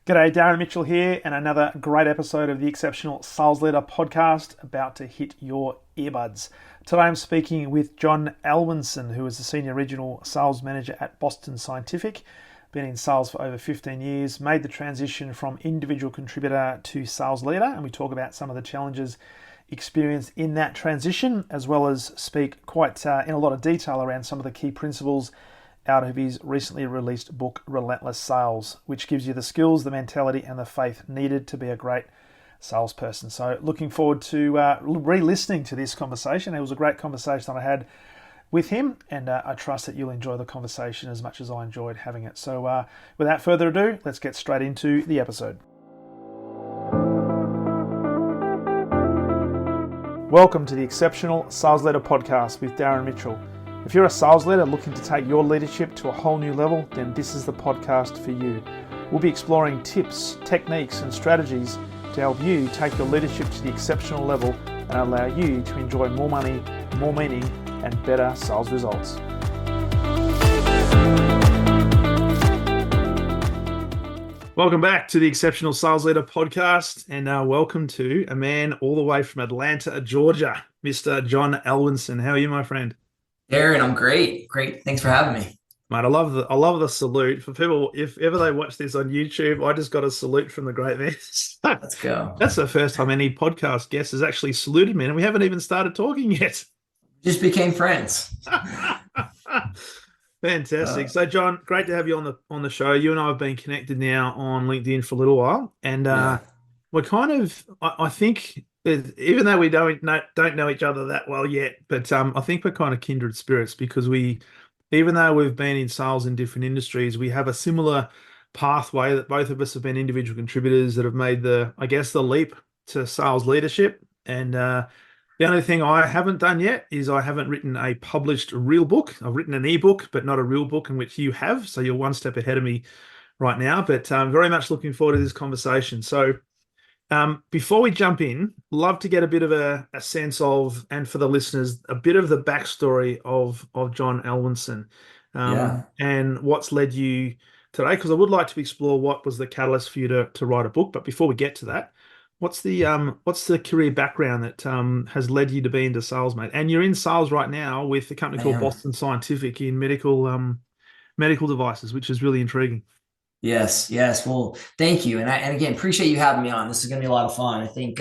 G'day, Darren Mitchell here, and another great episode of the Exceptional Sales Leader podcast about to hit your earbuds. Today I'm speaking with Jon Alwinson, who is the Senior Regional Sales Manager at Boston Scientific. Been in sales for over 15 years, made the transition from individual contributor to sales leader, and we talk about some of the challenges experienced in that transition, as well as speak quite in a lot of detail around some of the key principles out of his recently released book, Relentless Sales, which gives you the skills, the mentality, and the faith needed to be a great salesperson. So looking forward to re-listening to this conversation. It was a great conversation that I had with him, and I trust that you'll enjoy the conversation as much as I enjoyed having it. So without further ado, let's get straight into the episode. Welcome to the Exceptional Sales Leader podcast with Darren Mitchell. If you're a sales leader looking to take your leadership to a whole new level, then this is the podcast for you. We'll be exploring tips, techniques, and strategies to help you take your leadership to the exceptional level and allow you to enjoy more money, more meaning, and better sales results. Welcome back to the Exceptional Sales Leader podcast, and welcome to a man all the way from Atlanta, Georgia, Mr. Jon Alwinson. How are you, my friend? Darren, I'm great. Great. Thanks for having me. Mate, I love the salute. For people, if ever they watch this on YouTube, I just got a salute from the great man. Let's go. That's the first time any podcast guest has actually saluted me, and we haven't even started talking yet. Just became friends. Fantastic. So, Jon, great to have you on the show. You and I have been connected now on LinkedIn for a little while, and we're kind of, I think, even though we don't know each other that well yet, but I think we're kind of kindred spirits because even though we've been in sales in different industries, we have a similar pathway that both of us have been individual contributors that have made the leap to sales leadership. And the only thing I haven't done yet is I haven't written a published real book. I've written an ebook, but not a real book, in which you have. So you're one step ahead of me right now, but I'm very much looking forward to this conversation. So before we jump in, love to get a bit of a sense of, and for the listeners, a bit of the backstory of Jon Alwinson and what's led you today, because I would like to explore what was the catalyst for you to write a book. But before we get to that, what's the career background that has led you to be into sales, mate? And you're in sales right now with a company called Boston Scientific in medical devices, which is really intriguing. Yes. Well, thank you. And again, appreciate you having me on. This is going to be a lot of fun. I think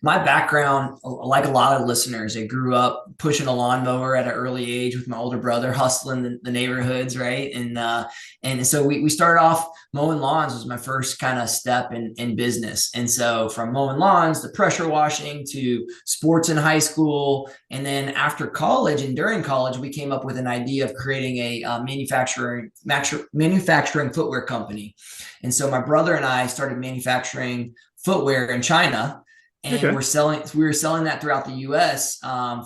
my background, like a lot of listeners, I grew up pushing a lawnmower at an early age with my older brother, hustling the neighborhoods, right? And so we started off mowing lawns was my first kind of step in business. And so from mowing lawns to pressure washing to sports in high school. And then after college and during college, we came up with an idea of creating a manufacturing footwear company. And so my brother and I started manufacturing footwear in China, and we were selling that throughout the US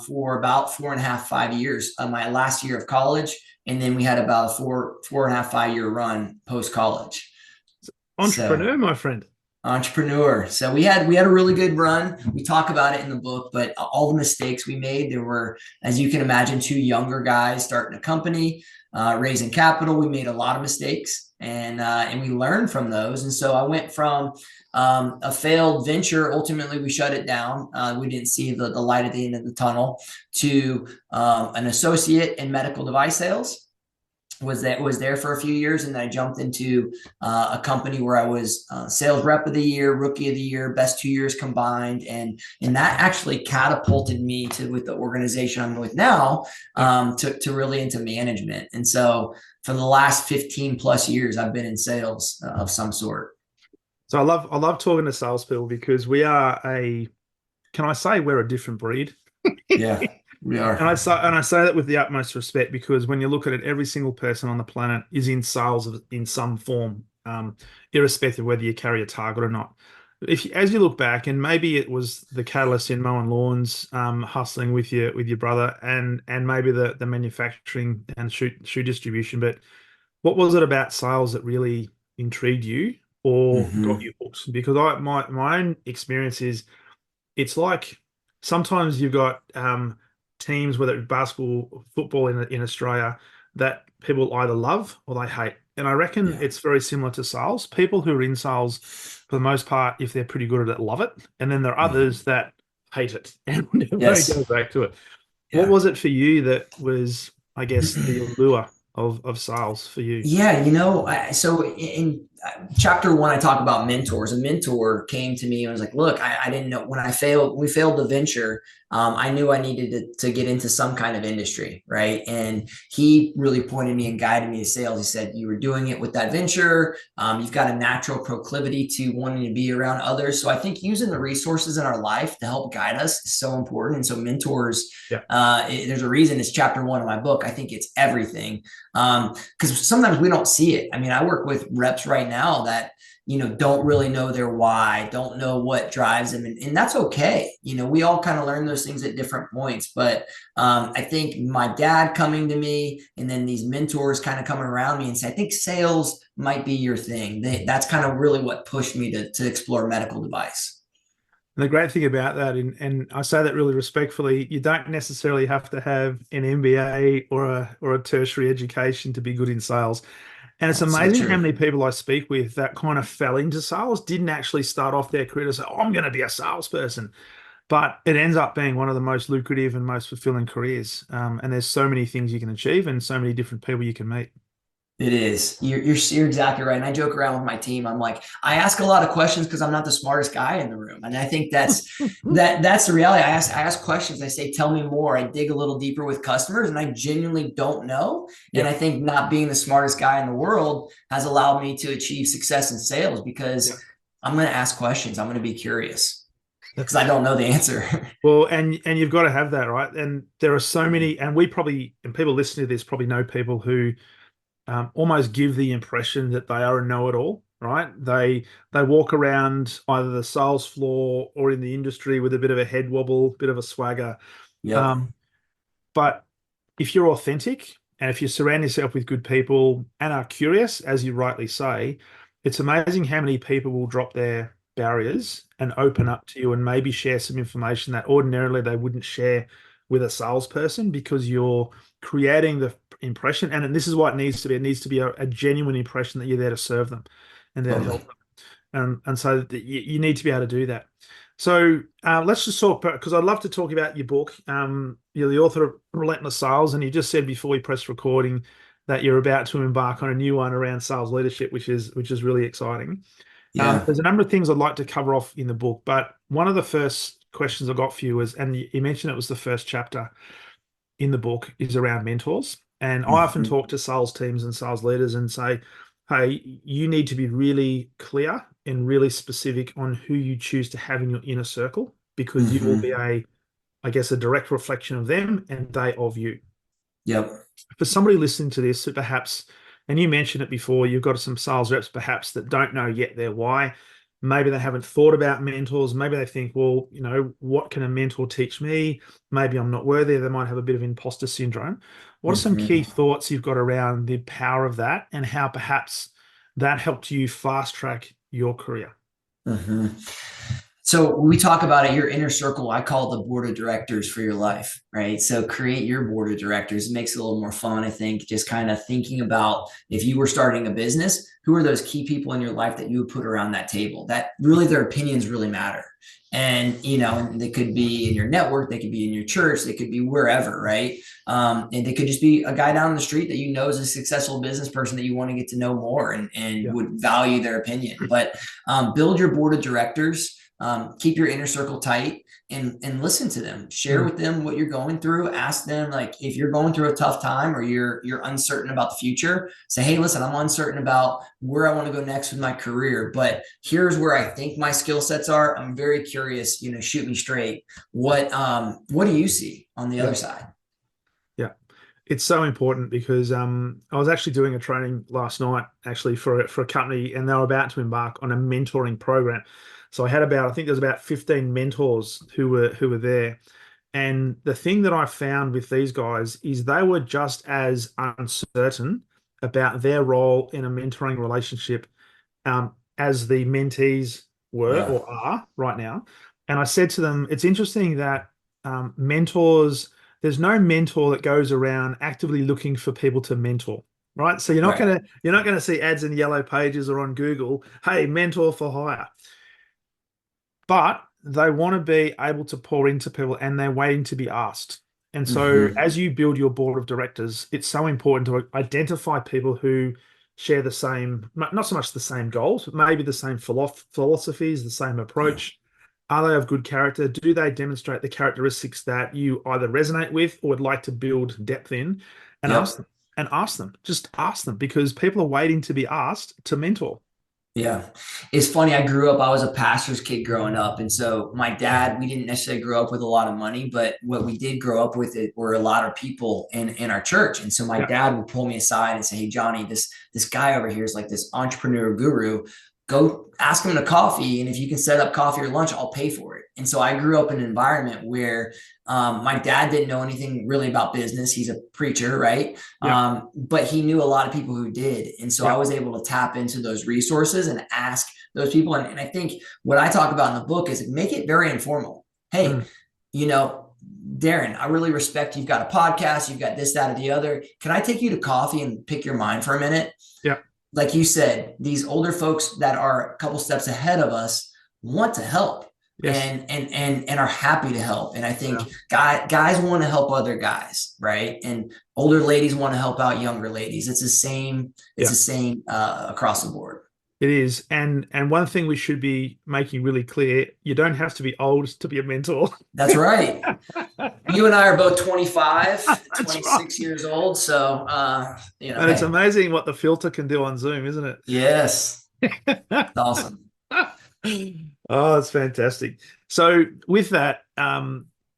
for about 4.5, 5 years, my last year of college. And then we had about a 4.5, 5 year run post college. Entrepreneur, my friend. Entrepreneur. So we had a really good run. We talk about it in the book, but all the mistakes we made, there were, as you can imagine, two younger guys starting a company, raising capital. We made a lot of mistakes, and we learned from those. And so I went from a failed venture. Ultimately, we shut it down. We didn't see the light at the end of the tunnel, to an associate in medical device sales. Was there for a few years, and then I jumped into a company where I was sales rep of the year, rookie of the year, best 2 years combined, and that actually catapulted me with the organization I'm with now to really into management. And so for the last 15 plus years, I've been in sales of some sort. So I love talking to salespeople because we're a different breed? Yeah. We are. And I say that with the utmost respect, because when you look at it, every single person on the planet is in sales in some form, irrespective of whether you carry a target or not. As you look back, and maybe it was the catalyst in mowing lawns, hustling with your brother, and maybe the manufacturing and shoe distribution, but what was it about sales that really intrigued you or got you hooked? Because my own experience is, it's like sometimes you've got teams, whether it's basketball, football in Australia, that people either love or they hate. And I reckon Yeah. it's very similar to sales. People who are in sales, for the most part, if they're pretty good at it, love it. And then there are Mhm. others that hate it and never Yes. go back to it. What Yeah. was it for you that was, I guess, the allure of sales for you? Yeah, so in chapter one, I talk about mentors. A mentor came to me and was like, "Look, I didn't know when we failed the venture. I knew I needed to get into some kind of industry, right?" And he really pointed me and guided me to sales. He said, "You were doing it with that venture. You've got a natural proclivity to wanting to be around others. So I think using the resources in our life to help guide us is so important." And so mentors, Yeah. there's a reason it's chapter one of my book. I think it's everything. Because sometimes we don't see it. I mean, I work with reps right now that don't really know their why, don't know what drives them, and that's okay. We all kind of learn those things at different points. But I think my dad coming to me, and then these mentors kind of coming around me and say, "I think sales might be your thing." That's kind of really what pushed me to explore medical device. And the great thing about that, and I say that really respectfully, you don't necessarily have to have an MBA or a tertiary education to be good in sales. And it's So amazing how true. many people I speak with that kind of fell into sales, didn't actually start off their career to say, oh, I'm going to be a salesperson. But it ends up being one of the most lucrative and most fulfilling careers. And there's so many things you can achieve and so many different people you can meet. It is. You're exactly right. And I joke around with my team. I'm like, I ask a lot of questions because I'm not the smartest guy in the room. And I think that's the reality. I ask questions. I say, tell me more. I dig a little deeper with customers and I genuinely don't know. And I Yep. think not being the smartest guy in the world has allowed me to achieve success in sales because Yep. I'm going to ask questions. I'm going to be curious because I don't know the answer. Well, and you've got to have that, right? And there are so many, and we probably, and people listening to this probably know people who almost give the impression that they are a know-it-all, right? They walk around either the sales floor or in the industry with a bit of a head wobble, bit of a swagger. Yep. Um, but if you're authentic and if you surround yourself with good people and are curious, as you rightly say, it's amazing how many people will drop their barriers and open up to you and maybe share some information that ordinarily they wouldn't share with a salesperson because you're creating the impression. And this is what it needs to be. It needs to be a genuine impression that you're there to serve them and there to Totally. help them. And so you need to be able to do that. So let's just talk because I'd love to talk about your book. You're the author of Relentless Sales, and you just said before we pressed recording that you're about to embark on a new one around sales leadership, which is really exciting. Yeah. There's a number of things I'd like to cover off in the book, but one of the first questions I got for you was, and you mentioned it was the first chapter in the book, is around mentors. And I often Mhm. talk to sales teams and sales leaders and say, hey, you need to be really clear and really specific on who you choose to have in your inner circle because you will be Mhm. I guess, a direct reflection of them and they of you. Yep. For somebody listening to this, perhaps, and you mentioned it before, you've got some sales reps perhaps that don't know yet their why. Maybe they haven't thought about mentors. Maybe they think, well, what can a mentor teach me? Maybe I'm not worthy. They might have a bit of imposter syndrome. What are some key Mhm. thoughts you've got around the power of that and how perhaps that helped you fast track your career? Hmm. So we talk about it, your inner circle, I call the board of directors for your life, right? So create your board of directors. It makes it a little more fun, I think, just kind of thinking about if you were starting a business, who are those key people in your life that you would put around that table? That really their opinions really matter. And and they could be in your network, they could be in your church, they could be wherever, right? And they could just be a guy down the street that is a successful business person that you want to get to know more and Yeah. would value their opinion. But build your board of directors, keep your inner circle tight and listen to them, share Mm. with them what you're going through, ask them, like, if you're going through a tough time or you're uncertain about the future, say, hey, listen, I'm uncertain about where I want to go next with my career, but here's where I think my skill sets are. I'm very curious, shoot me straight. What do you see on the other Yeah. side? Yeah. It's so important because I was actually doing a training last night actually for a company and they were about to embark on a mentoring program. So I had I think there's about 15 mentors who were there. And the thing that I found with these guys is they were just as uncertain about their role in a mentoring relationship as the mentees were Yeah. or are right now. And I said to them, it's interesting that mentors, there's no mentor that goes around actively looking for people to mentor. right? So Right. you're not gonna see ads in Yellow Pages or on Google, hey, mentor for hire. But they want to be able to pour into people and they're waiting to be asked. And so, Hmm. as you build your board of directors, it's so important to identify people who share the same, not so much the same goals, but maybe the same philosophies, the same Yeah. approach. Are they of good character? Do they demonstrate the characteristics that you either resonate with or would like to build depth in? And ask Yep. them. And ask them. Just ask them because people are waiting to be asked to mentor. Yeah. It's funny. I was a pastor's kid growing up. And so my dad, we didn't necessarily grow up with a lot of money, but what we did grow up with it were a lot of people in our church. And so my Yeah. dad would pull me aside and say, hey, Johnny, this guy over here is like this entrepreneur guru. Go ask him to coffee. And if you can set up coffee or lunch, I'll pay for it. And so I grew up in an environment where my dad didn't know anything really about business. He's a preacher, right? Yeah. But he knew a lot of people who did. And so I Yeah. was able to tap into those resources and ask those people. And I think what I talk about in the book is make it very informal. Hey, Mm. you know, Darren, I really respect you've got a podcast, you've got this, that, or the other. Can I take you to coffee and pick your mind for a minute? Yeah. Like you said, these older folks that are a couple steps ahead of us want to help Yes. and are happy to help. And I Yeah. think guys want to help other guys, right? And older ladies want to help out younger ladies. It's the same. It's Yeah. the same across the board. It is. And one thing we should be making really clear, you don't have to be old to be a mentor. That's right. You and I are both 25, That's right. 26 years old. So, And it's hey, amazing what the filter can do on Zoom, isn't yes, it? it's awesome. Oh, it's fantastic. So with that,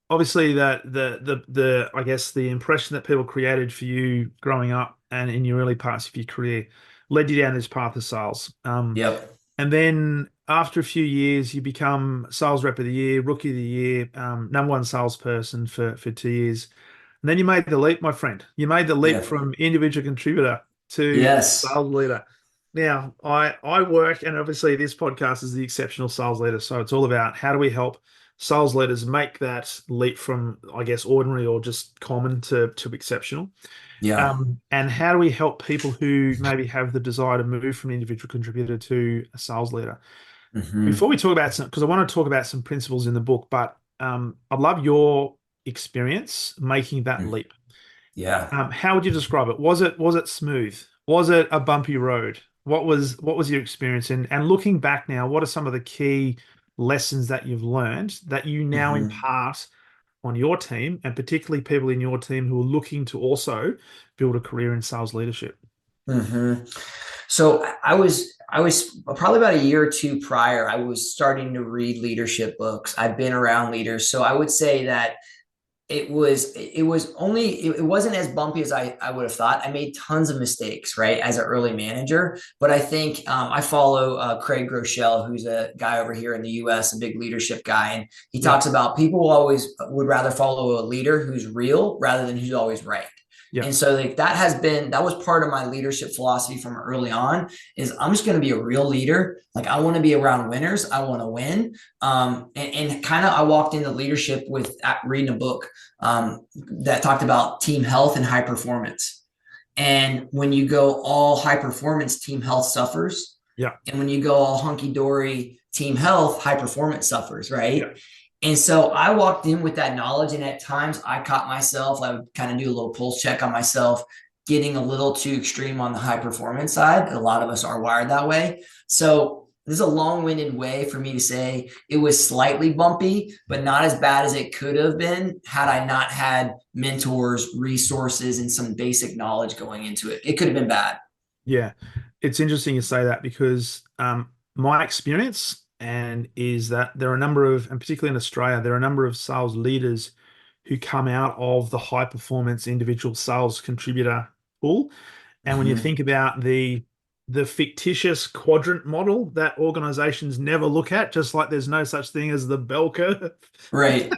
obviously that the I guess the impression that people created for you growing up and in your early parts of your career led you down this path of sales. Yep. And then after a few years, you become sales rep of the year, rookie of the year, number one salesperson for 2 years. And then you made the leap, my friend. You made the leap Yep. from individual contributor to Yes. sales leader. Now, I work, and obviously this podcast is the exceptional sales leader. So it's all about how do we help sales leaders make that leap from, I guess, ordinary or just common to exceptional. Yeah. And how do we help people who maybe have the desire to move from individual contributor to a sales leader? Before Hmm. we talk about some, because I want to talk about some principles in the book, but I'd love your experience making that leap. Yeah. How would you describe it? Was it smooth? Was it a bumpy road? What was your experience? And looking back now, what are some of the key lessons that you've learned that you now Hmm. impart on your team, and particularly people in your team who are looking to also build a career in sales leadership? Hmm. So I was probably about a year or two prior, I was starting to read leadership books. I've been around leaders. So I would say that it wasn't as bumpy as I would have thought. I made tons of mistakes, right, as an early manager. But I think I follow Craig Groeschel, who's a guy over here in the US, a big leadership guy. And he Yeah, talks about people always would rather follow a leader who's real rather than who's always right. yeah, And so like that was part of my leadership philosophy from early on is I'm just going to be a real leader. Like I want to be around winners. I want to win. And kind of I walked into leadership with reading a book that talked about team health and high performance. And when you go all high performance, team health suffers. yeah, And when you go all hunky dory, team health, high performance suffers, yeah, right? And so I walked in with that knowledge. And at times I caught myself, I would kind of do a little pulse check on myself, getting a little too extreme on the high performance side. A lot of us are wired that way. So this is a long-winded way for me to say it was slightly bumpy, but not as bad as it could have been had I not had mentors, resources, and some basic knowledge going into it. It could have been bad. yeah. It's interesting you say that because my experience and is that there are a number of, and particularly in Australia, there are a number of sales leaders who come out of the high performance individual sales contributor pool. And when you Mm-hmm. think about the fictitious quadrant model that organizations never look at, just like there's no such thing as the bell curve, Right.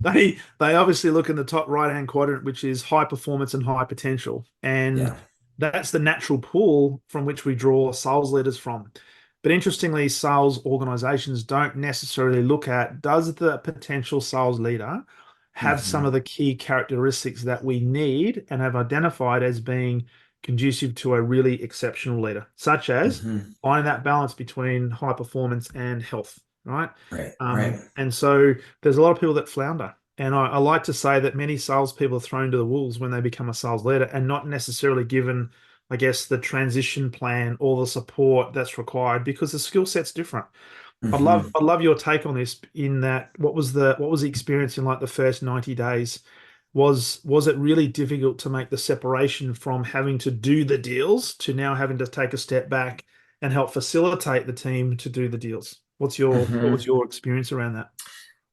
they obviously look in the top right hand quadrant, which is high performance and high potential. And Yeah. that's the natural pool from which we draw sales leaders from. But interestingly, sales organizations don't necessarily look at does the potential sales leader have some Mm-hmm. of the key characteristics that we need and have identified as being conducive to a really exceptional leader, such as Hmm. finding that balance between high performance and health, right? Right. Right. And so there's a lot of people that flounder. And I like to say that many salespeople are thrown to the wolves when they become a sales leader and not necessarily given, I guess, the transition plan or the support that's required because the skill set's different. Hmm. I'd love your take on this in that what was the experience in like the first 90 days? Was it really difficult to make the separation from having to do the deals to now having to take a step back and help facilitate the team to do the deals? What was Hmm. your experience around that?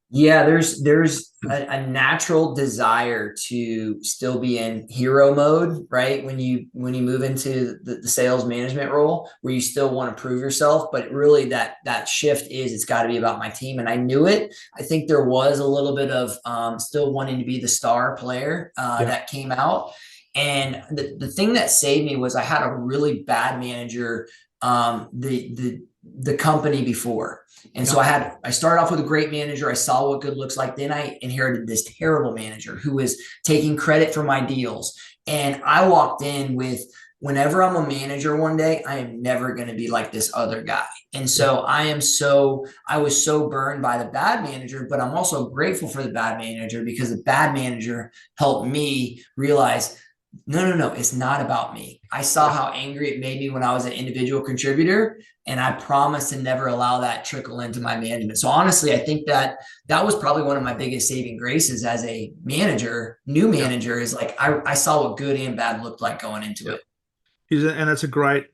Yeah, there's a natural desire to still be in hero mode, right? When you move into the sales management role, where you still want to prove yourself, but really that shift is it's got to be about my team, and I knew it. I think there was a little bit of still wanting to be the star player Yeah. that came out, and the thing that saved me was I had a really bad manager, the company before. And so Yeah. I started off with a great manager. I saw what good looks like. Then I inherited this terrible manager who was taking credit for my deals. And I walked in with, whenever I'm a manager one day, I am never going to be like this other guy. And Yeah. so I was so burned by the bad manager, but I'm also grateful for the bad manager because the bad manager helped me realize no, it's not about me. I saw Yeah. how angry it made me when I was an individual contributor, and I promised to never allow that trickle into my management. So honestly, I think that was probably one of my biggest saving graces as a manager, new Yeah. manager, is like I saw what good and bad looked like going into Yeah. it. And that's a great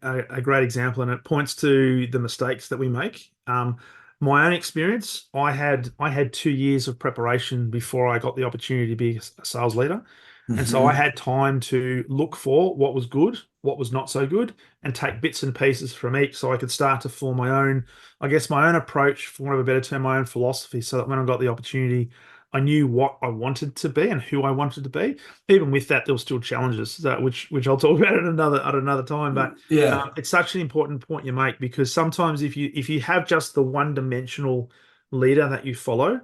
example, and it points to the mistakes that we make. My own experience, I had 2 years of preparation before I got the opportunity to be a sales leader, and so I Mm-hmm. had time to look for what was good, what was not so good, and take bits and pieces from each, so I could start to form my own, I guess, my own approach, for want of a better term, my own philosophy, so that when I got the opportunity, I knew what I wanted to be and who I wanted to be. Even with that, there were still challenges that which I'll talk about at another time. But Yeah. it's such an important point you make because sometimes if you have just the one-dimensional leader that you follow,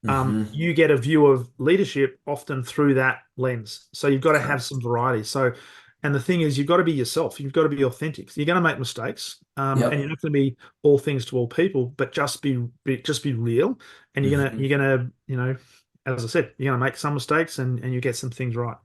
Mm-hmm. you get a view of leadership often through that lens. So you've got to have some Correct. variety. So, and the thing is, you've got to be yourself. You've got to be authentic. You're going to make mistakes, and you're Yep. not going to be all things to all people. But just be real, and Mm-hmm. you're gonna as I said, you're gonna make some mistakes and you get some things right.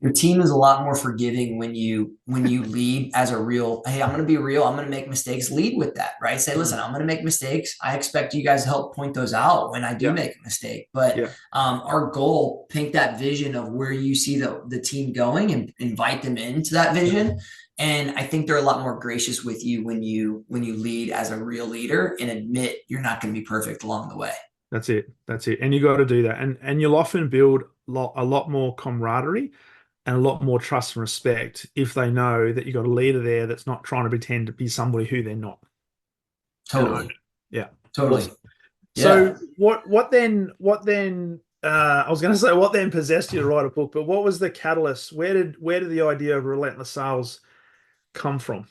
Your team is a lot more forgiving when you lead as a real, hey, I'm going to be real, I'm going to make mistakes. Lead with that, right? Say, listen, Mm. I'm going to make mistakes. I expect you guys to help point those out when I do Yeah, make a mistake. But yeah, our goal, paint that vision of where you see the team going and invite them into that yeah. vision. And I think they're a lot more gracious with you when you lead as a real leader and admit you're not going to be perfect along the way. That's it. That's it. And you got to do that. And you'll often build a lot more camaraderie and a lot more trust and respect if they know that you've got a leader there that's not trying to pretend to be somebody who they're not and own Totally. it. Yeah. Totally. Awesome. So Yeah. what then I was going to say what then possessed you to write a book, but what was the catalyst? Where did the idea of Relentless Sales come from?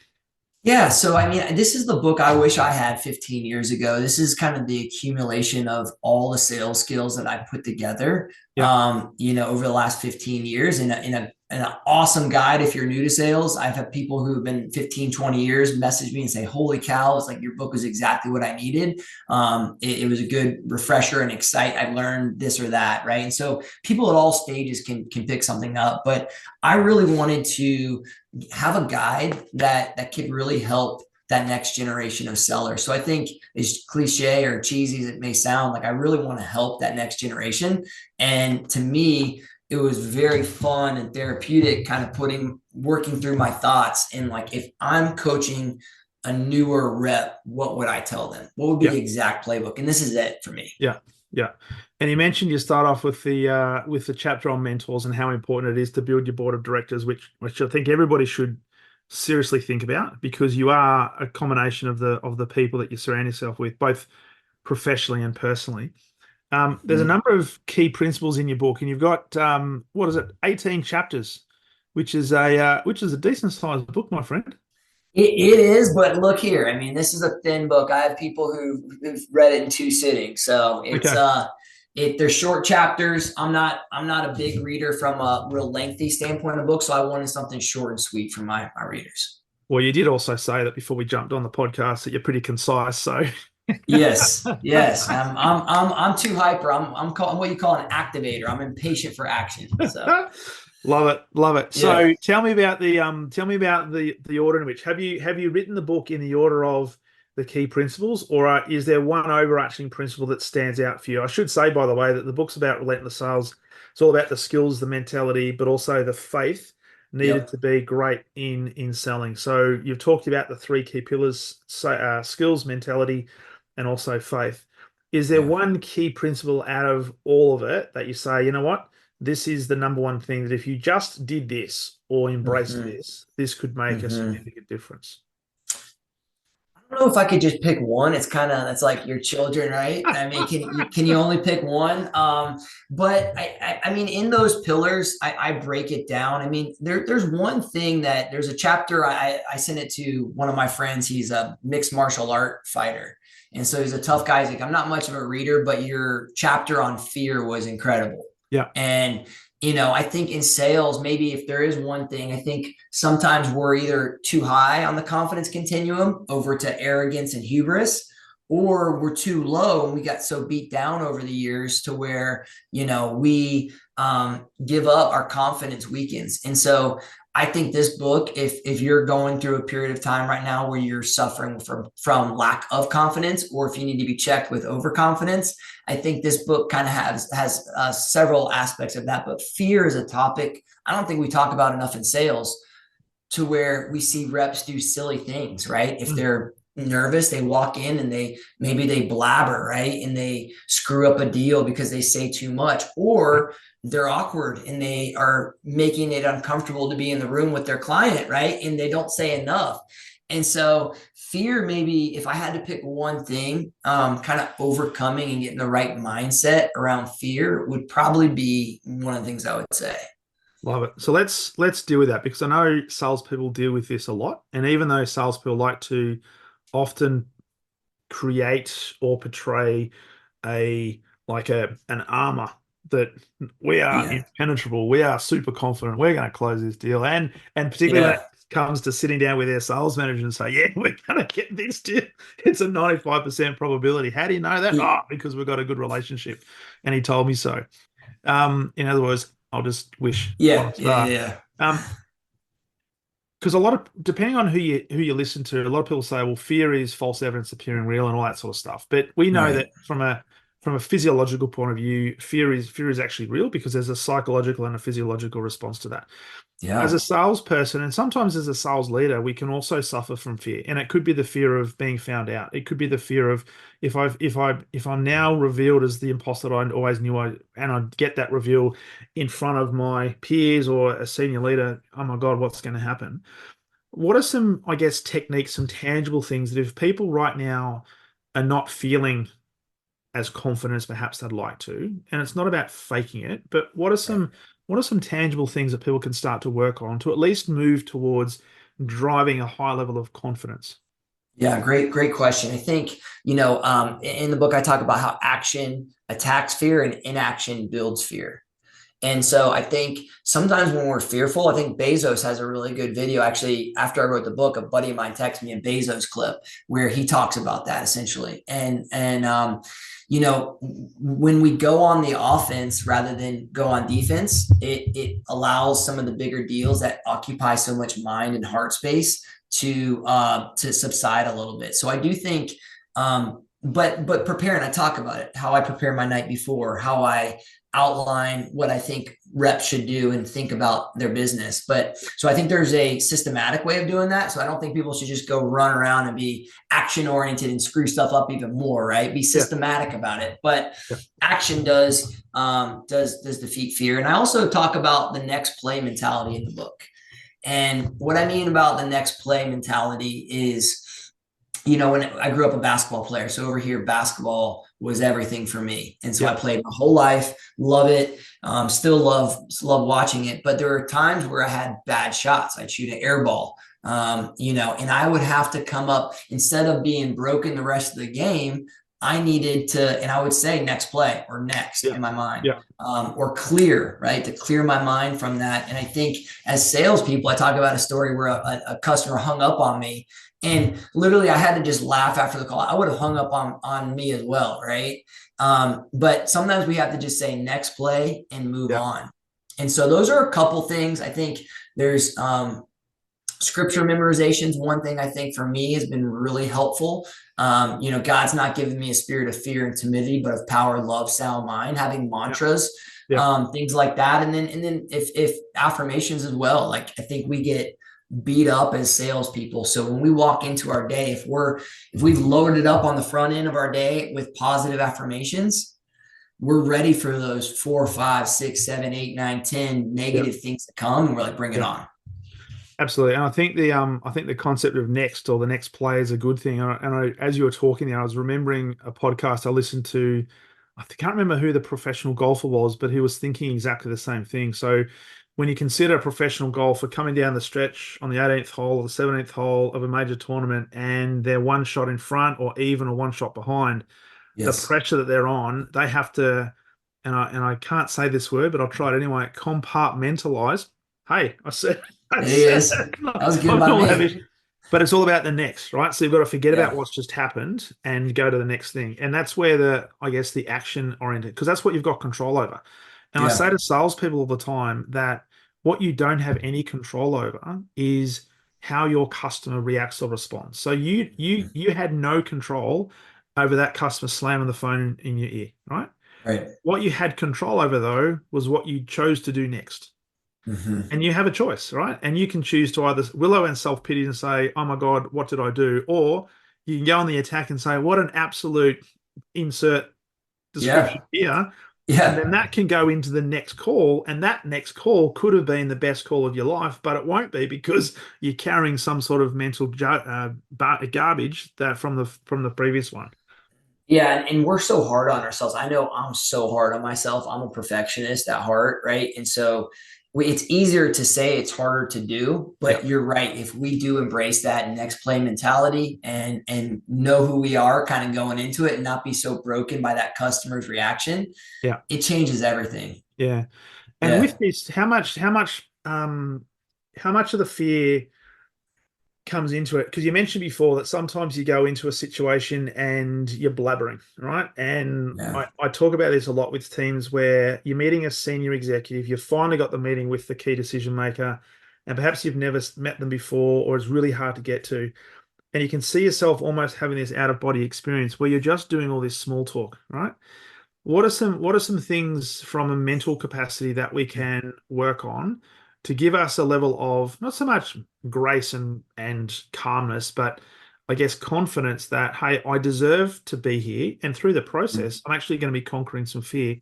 Yeah, so I mean, this is the book I wish I had 15 years ago. This is kind of the accumulation of all the sales skills that I put together, Yeah. over the last 15 years in an awesome guide. If you're new to sales, I've had people who've been 15, 20 years message me and say, holy cow, it's like your book was exactly what I needed. It was a good refresher and excite. I learned this or that, right? And so people at all stages can pick something up, but I really wanted to have a guide that could really help that next generation of sellers. So I think, as cliche or cheesy as it may sound, like I really want to help that next generation. And to me, it was very fun and therapeutic kind of working through my thoughts. And like, if I'm coaching a newer rep, what would I tell them? What would be Yeah. the exact playbook? And this is it for me. Yeah, yeah. And you mentioned you start off with the chapter on mentors and how important it is to build your board of directors, which I think everybody should seriously think about because you are a combination of the people that you surround yourself with, both professionally and personally. There's a Mm-hmm. number of key principles in your book, and you've got what is it, 18 chapters, which is a decent sized book, my friend. It is, but look here. I mean, this is a thin book. I have people who've read it in two sittings, so Okay. if they're short chapters, I'm not a big reader from a real lengthy standpoint of book. So I wanted something short and sweet for my readers. Well, you did also say that before we jumped on the podcast that you're pretty concise. So Yes, yes. I'm too hyper. I'm what you call an activator. I'm impatient for action. So love it, love it. yeah. So tell me about the order in which have you written the book in the order of the key principles, or is there one overarching principle that stands out for you? I should say, by the way, that the book's about relentless sales. It's all about the skills, the mentality, but also the faith needed Yep. to be great in selling. So you've talked about the three key pillars: skills, mentality, and also faith. Is there Yeah. one key principle out of all of it that you say, you know what? This is the number one thing that if you just did this or embraced Hmm. this, this could make a Hmm. significant difference. I don't know if I could just pick one. It's like your children, right? I mean, can you only pick one? But I mean, in those pillars, I break it down. I mean, there's one thing that there's a chapter I sent it to one of my friends. He's a mixed martial art fighter, and so he's a tough guy. He's like, I'm not much of a reader, but your chapter on fear was incredible. Yeah. And I think in sales, maybe if there is one thing, I think sometimes we're either too high on the confidence continuum over to arrogance and hubris, or we're too low and we got so beat down over the years to where, we give up, our confidence weakens. And so I think this book, if you're going through a period of time right now where you're suffering from lack of confidence, or if you need to be checked with overconfidence, I think this book kind of has several aspects of that. But fear is a topic I don't think we talk about enough in sales, to where we see reps do silly things, right? If Mm. they're nervous, they walk in and maybe they blabber, right? And they screw up a deal because they say too much, or they're awkward and they are making it uncomfortable to be in the room with their client, right? And they don't say enough. And so fear, maybe if I had to pick one thing, kind of overcoming and getting the right mindset around fear would probably be one of the things I would say. Love it. So let's deal with that because I know salespeople deal with this a lot. And even though salespeople like to often create or portray a an armor that we are Yeah. impenetrable, we are super confident, we're going to close this deal, and particularly when it Yeah. comes to sitting down with their sales manager and say, yeah, we're going to get this deal. It's a 95% probability. How do you know that? Oh, because we've got a good relationship, and he told me so. In other words, I'll just wish on Yeah. a Yeah. star. Yeah. Because a lot of depending on who you listen to, a lot of people say, well, fear is false evidence appearing real and all that sort of stuff. But we know Right. that from a physiological point of view, fear is actually real because there's a psychological and a physiological response to that. As a Yeah. salesperson, and sometimes as a sales leader, we can also suffer from fear. And it could be the fear of being found out. It could be the fear of if I'm now revealed as the imposter that I always knew and I get that reveal in front of my peers or a senior leader, oh my God, what's going to happen? What are some, I guess, techniques, some tangible things that if people right now are not feeling as confident as perhaps they'd like to, and it's not about faking it, but what are some tangible things that people can start to work on to at least move towards driving a high level of confidence? Yeah. Great question. I think, in the book, I talk about how action attacks fear and inaction builds fear. And so I think sometimes when we're fearful, I think Bezos has a really good video. Actually, after I wrote the book, a buddy of mine texted me a Bezos clip where he talks about that essentially. When we go on the offense rather than go on defense, it allows some of the bigger deals that occupy so much mind and heart space to subside a little bit. So I do think, but preparing, I talk about it, how I prepare my night before, how I outline what I think reps should do and think about their business. But so I think there's a systematic way of doing that. So I don't think people should just go run around and be action oriented and screw stuff up even more, right? Be Yeah, systematic about it. But yeah, action does defeat fear. And I also talk about the next play mentality in the book. And what I mean about the next play mentality is, when I grew up a basketball player, so over here, basketball was everything for me. And so I yeah, played my whole life, love it, still love watching it. But there were times where I had bad shots. I'd shoot an air ball, and I would have to come up, instead of being broken the rest of the game, I needed to, and I would say next play or next Yeah. in my mind, Yeah. or clear, right? To clear my mind from that. And I think as salespeople, I talk about a story where a customer hung up on me, and literally I had to just laugh after the call. I would have hung up on me as well, right? But sometimes we have to just say next play and move Yeah. on. And so those are a couple things. I think there's scripture memorization is one thing I think for me has been really helpful. God's not given me a spirit of fear and timidity, but of power, love, sound mind. Having Yeah. mantras, Yeah. things like that, and then if affirmations as well. Like I think we get beat up as salespeople. So when we walk into our day, if we've loaded it up on the front end of our day with positive affirmations, we're ready for those 4, 5, 6, 7, 8, 9, 10 Yeah. negative things to come, and we're like, bring it Yeah. on. Absolutely, and I think the concept of next or the next play is a good thing. As you were talking there, I was remembering a podcast I listened to. Can't remember who the professional golfer was, but he was thinking exactly the same thing. So, when you consider a professional golfer coming down the stretch on the 18th hole or the 17th hole of a major tournament, and they're one shot in front or even a one shot behind, the Yes. pressure that they're on, they have to, and I can't say this word, but I'll try it anyway, compartmentalize. Hey, I It said is. it. That was good I'm by not me. having, but it's all about the next, right? So you've got to forget about Yeah. what's just happened and go to the next thing. And that's where I guess the action oriented, because that's what you've got control over. And I say Yeah. to salespeople all the time that what you don't have any control over is how your customer reacts or responds. So you had no control over that customer slamming the phone in your ear, right? Right. What you had control over, though, was what you chose to do next. Hmm. And you have a choice, right? And you can choose to either willow and self-pity and say, oh my God, what did I do? Or you can go on the attack and say, what an absolute insert Yeah. description here. And Yeah. then that can go into the next call. And that next call could have been the best call of your life, but it won't be because you're carrying some sort of mental garbage that from the previous one. Yeah. And we're so hard on ourselves. I know I'm so hard on myself. I'm a perfectionist at heart. Right. And so it's easier to say, it's harder to do, Yeah. but you're right. If we do embrace that next play mentality and know who we are kind of going into it and not be so broken by that customer's reaction, Yeah. it changes everything. Yeah. And with Yeah. this, how much of the fear comes into it? Because you mentioned before that sometimes you go into a situation and you're blabbering, right? And Yeah. I talk about this a lot with teams where you're meeting a senior executive, you've finally got the meeting with the key decision maker, and perhaps you've never met them before, or it's really hard to get to. And you can see yourself almost having this out of body experience where you're just doing all this small talk, right? What are some things from a mental capacity that we can work on to give us a level of not so much grace and calmness, but I guess confidence that, hey, I deserve to be here. And through the process, I'm actually going to be conquering some fear,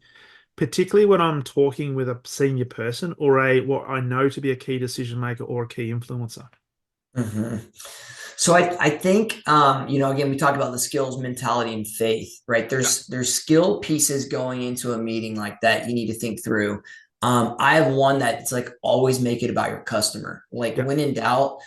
particularly when I'm talking with a senior person or what I know to be a key decision maker or a key influencer. Hmm. So I think again we talked about the skills, mentality, and faith, right? Yeah. There's skill pieces going into a meeting like that you need to think through. I have one that it's like always make it about your customer. Like Yeah. when in doubt,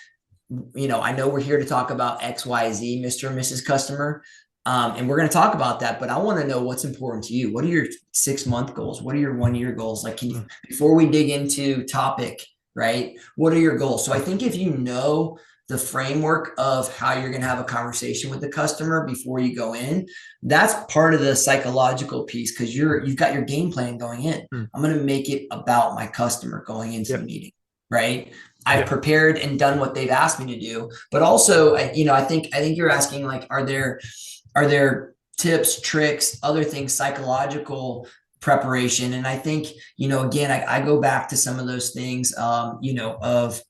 I know we're here to talk about XYZ, Mr. and Mrs. Customer. And we're going to talk about that, but I want to know what's important to you. What are your 6-month goals? What are your 1-year goals? Like, Mm. before we dig into topic, right? What are your goals? So I think if you know the framework of how you're going to have a conversation with the customer before you go in, that's part of the psychological piece because you've got your game plan going in. Mm. I'm going to make it about my customer going into the Yep. meeting, right? I've Yep. prepared and done what they've asked me to do, but also, I think you're asking like, are there tips, tricks, other things, psychological preparation? And I think, again, I go back to some of those things, of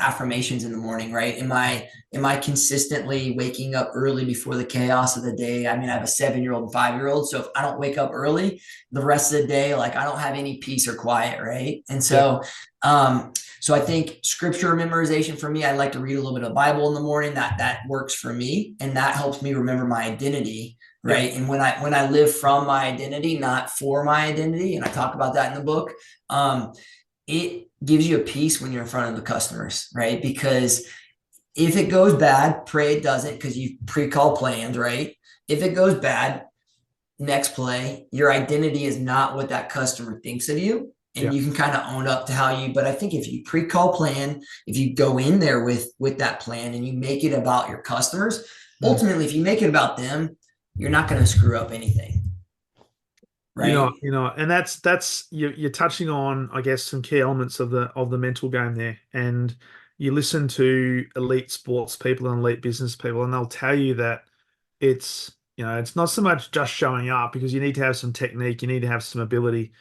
affirmations in the morning, right? Am I consistently waking up early before the chaos of the day? I mean, I have a 7-year-old and 5-year-old. So if I don't wake up early, the rest of the day, like I don't have any peace or quiet, right? And Yep. so I think scripture memorization for me, I like to read a little bit of the Bible in the morning. That works for me, and that helps me remember my identity, Yep. right? And when I live from my identity, not for my identity, and I talk about that in the book, it gives you a peace when you're in front of the customers, right? Because if it goes bad, pray it doesn't, because you pre-call planned, right? If it goes bad, next play, your identity is not what that customer thinks of you. And Yeah. you can kind of own up to how you, but I think if you pre-call plan, if you go in there with that plan and you make it about your customers, Mm. ultimately, if you make it about them, you're not going to screw up anything, right? And that's you're touching on, I guess, some key elements of the mental game there. And you listen to elite sports people and elite business people, and they'll tell you that it's not so much just showing up because you need to have some technique, you need to have some ability,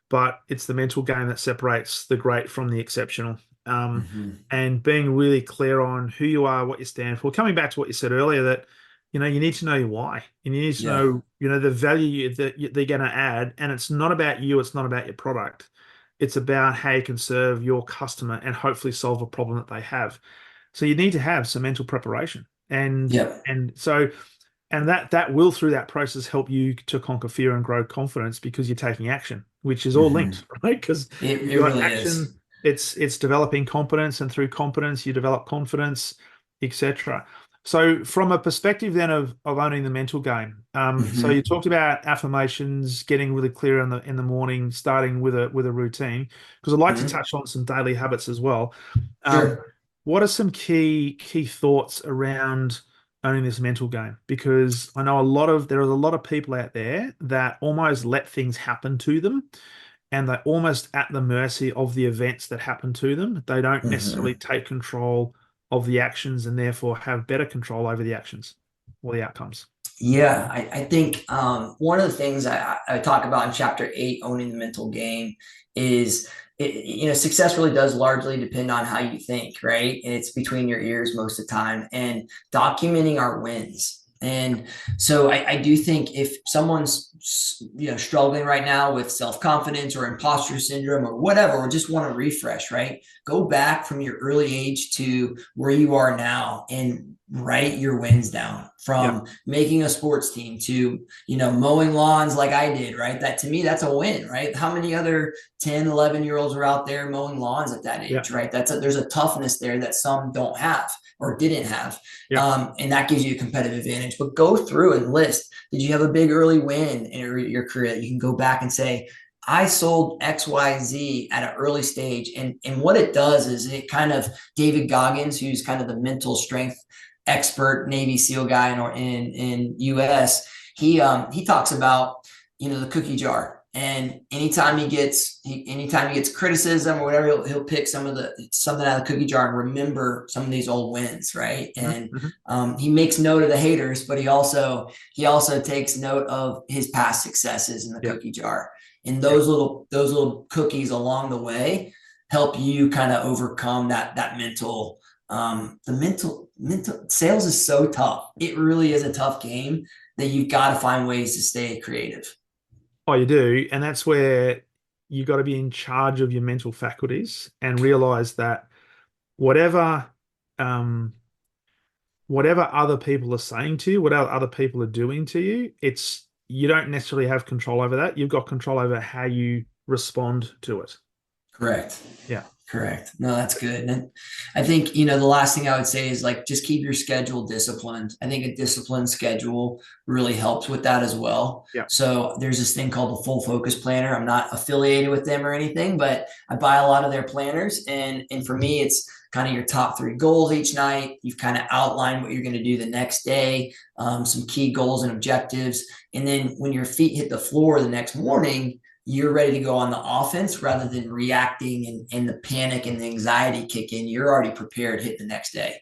but it's the mental game that separates the great from the exceptional. Mm-hmm. And being really clear on who you are, what you stand for. Coming back to what you said earlier, that you need to know your why, and you need to Yeah. know the value that they're going to add. And it's not about you, it's not about your product. It's about how you can serve your customer and hopefully solve a problem that they have. So you need to have some mental preparation, and Yep. and so and that will through that process help you to conquer fear and grow confidence because you're taking action, which is all Mm-hmm. linked, right? Because you've It got really is. action, it's developing competence, and through competence you develop confidence, etc. So from a perspective then of owning the mental game, so you Mm-hmm. talked about affirmations, getting really clear in the morning, starting with a routine, because I'd like to Mm-hmm. touch on some daily habits as well. Um, Sure. what are some key thoughts around owning this mental game? Because I know there are a lot of people out there that almost let things happen to them, and they're almost at the mercy of the events that happen to them. They don't necessarily Mm-hmm. take control of the actions and therefore have better control over the actions or the outcomes. Yeah, I think one of the things I talk about in chapter 8, owning the mental game, is success really does largely depend on how you think, right? And it's between your ears most of the time, and documenting our wins. And so I do think if someone's struggling right now with self-confidence or imposter syndrome or whatever, or just want to refresh, right? Go back from your early age to where you are now and write your wins down, Yeah, from making a sports team to mowing lawns like I did, right? That to me, that's a win, right? How many other 10, 11 year olds are out there mowing lawns at that yeah, age, right? There's a toughness there that some don't have or didn't have. yeah, And that gives you a competitive advantage. But go through and list, did you have a big early win in your career? You can go back and say, I sold XYZ at an early stage. And what it does is it kind of, David Goggins, who's kind of the mental strength expert Navy SEAL guy in US, he talks about the cookie jar, and anytime he gets criticism or whatever, he'll pick something out of the cookie jar and remember some of these old wins, right? mhm, And mhm, he makes note of the haters, but he also takes note of his past successes in the yeah, cookie jar, and yeah. those little cookies along the way help you kind of overcome that mental the mental sales is so tough. It really is a tough game that you've got to find ways to stay creative. Oh, you do, and that's where you got to be in charge of your mental faculties and realize that whatever um, whatever other people are saying to you, whatever other people are doing to you, you don't necessarily have control over that. You've got control over how you respond to it. Correct. Yeah. Correct. No, that's good. And I think, the last thing I would say is like just keep your schedule disciplined. I think a disciplined schedule really helps with that as well. Yeah. So there's this thing called the Full Focus Planner. I'm not affiliated with them or anything, but I buy a lot of their planners. And for me, it's kind of your top 3 goals each night. You've kind of outlined what you're going to do the next day, some key goals and objectives. And then when your feet hit the floor the next morning, you're ready to go on the offense rather than reacting, and the panic and the anxiety kick in. You're already prepared, hit the next day.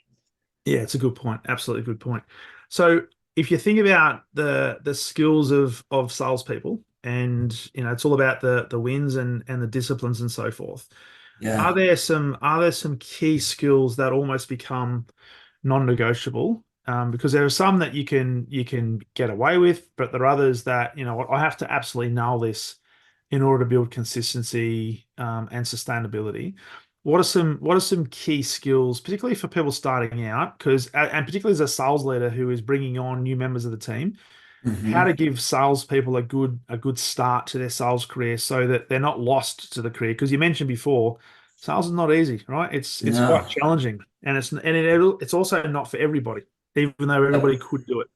Yeah, it's a good point. Absolutely good point. So if you think about the skills of salespeople, and it's all about the wins and the disciplines and so forth. Yeah. Are there some key skills that almost become non-negotiable? Because there are some that you can get away with, but there are others that, I have to absolutely nail this in order to build consistency and sustainability. What are some key skills, particularly for people starting out, because and particularly as a sales leader who is bringing on new members of the team, how to Mm-hmm. give salespeople a good start to their sales career so that they're not lost to the career. Because you mentioned before, sales is not easy, right? It's quite No. challenging, and it's also not for everybody, even though everybody Yep. could do it.